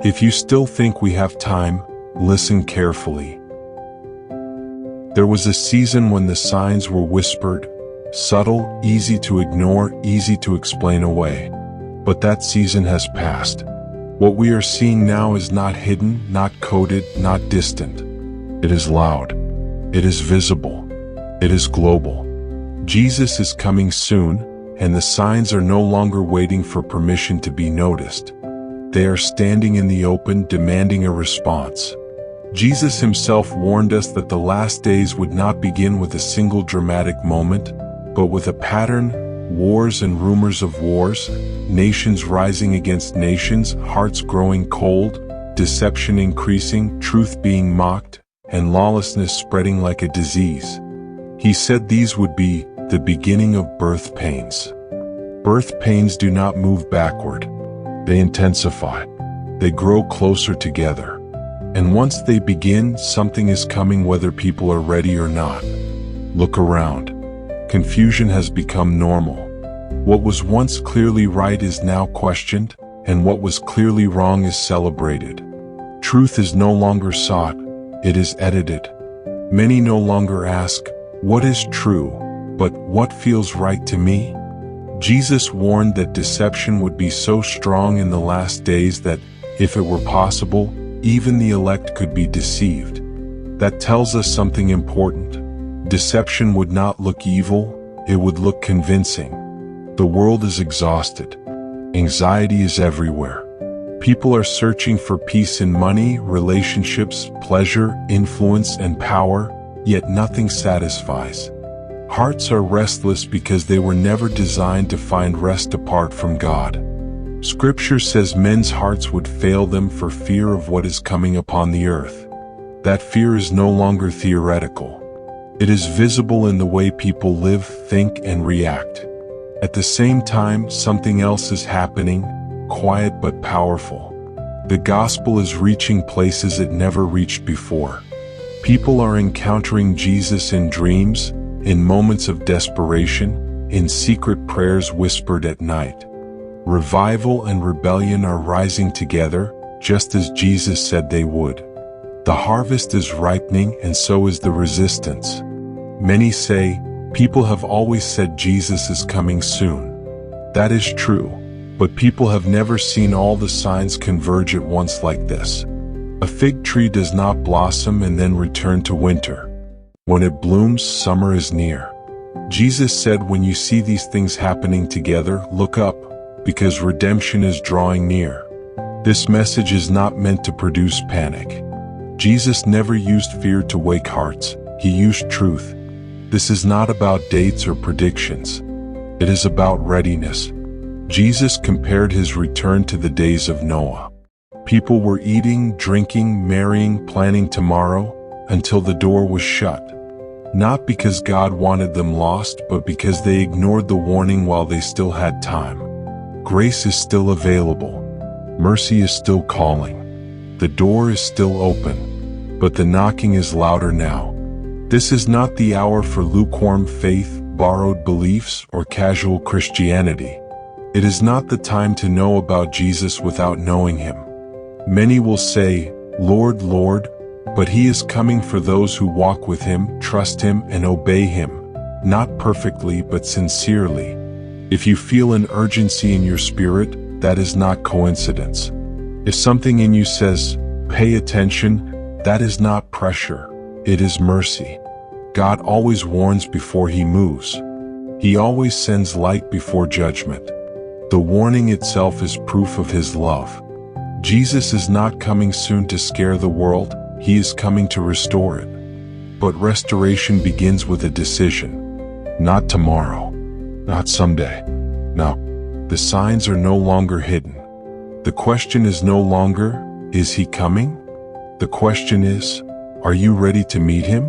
If you still think we have time, listen carefully. There was a season when the signs were whispered, subtle, easy to ignore, easy to explain away. But that season has passed. What we are seeing now is not hidden, not coded, not distant. It is loud. It is visible. It is global. Jesus is coming soon, and the signs are no longer waiting for permission to be noticed. They are standing in the open, demanding a response. Jesus himself warned us that the last days would not begin with a single dramatic moment, but with a pattern, wars and rumors of wars, nations rising against nations, hearts growing cold, deception increasing, truth being mocked, and lawlessness spreading like a disease. He said these would be the beginning of birth pains. Birth pains do not move backward. They intensify. They grow closer together. And once they begin, something is coming whether people are ready or not. Look around. Confusion has become normal. What was once clearly right is now questioned, and what was clearly wrong is celebrated. Truth is no longer sought, it is edited. Many no longer ask, "What is true?" but "What feels right to me?" Jesus warned that deception would be so strong in the last days that, if it were possible, even the elect could be deceived. That tells us something important. Deception would not look evil, it would look convincing. The world is exhausted. Anxiety is everywhere. People are searching for peace in money, relationships, pleasure, influence, and power, yet nothing satisfies. Hearts are restless because they were never designed to find rest apart from God. Scripture says men's hearts would fail them for fear of what is coming upon the earth. That fear is no longer theoretical. It is visible in the way people live, think, and react. At the same time, something else is happening, quiet but powerful. The gospel is reaching places it never reached before. People are encountering Jesus in dreams, in moments of desperation, in secret prayers whispered at night. Revival and rebellion are rising together, just as Jesus said they would. The harvest is ripening, and so is the resistance. Many say, people have always said Jesus is coming soon. That is true, but people have never seen all the signs converge at once like this. A fig tree does not blossom and then return to winter. When it blooms, summer is near. Jesus said, when you see these things happening together, look up, because redemption is drawing near. This message is not meant to produce panic. Jesus never used fear to wake hearts, he used truth. This is not about dates or predictions. It is about readiness. Jesus compared his return to the days of Noah. People were eating, drinking, marrying, planning tomorrow, until the door was shut. Not because God wanted them lost, but because they ignored the warning while they still had time. Grace is still available. Mercy is still calling. The door is still open, but the knocking is louder now. This is not the hour for lukewarm faith, borrowed beliefs, or casual Christianity. It is not the time to know about Jesus without knowing him. Many will say, "Lord, Lord," but he is coming for those who walk with him, trust him, and obey him, not perfectly but sincerely. If you feel an urgency in your spirit, that is not coincidence. If something in you says, "Pay attention," that is not pressure, it is mercy. God always warns before he moves. He always sends light before judgment. The warning itself is proof of his love. Jesus is not coming soon to scare the world, he is coming to restore it. But restoration begins with a decision. Not tomorrow. Not someday. No. The signs are no longer hidden. The question is no longer, is he coming? The question is, are you ready to meet him?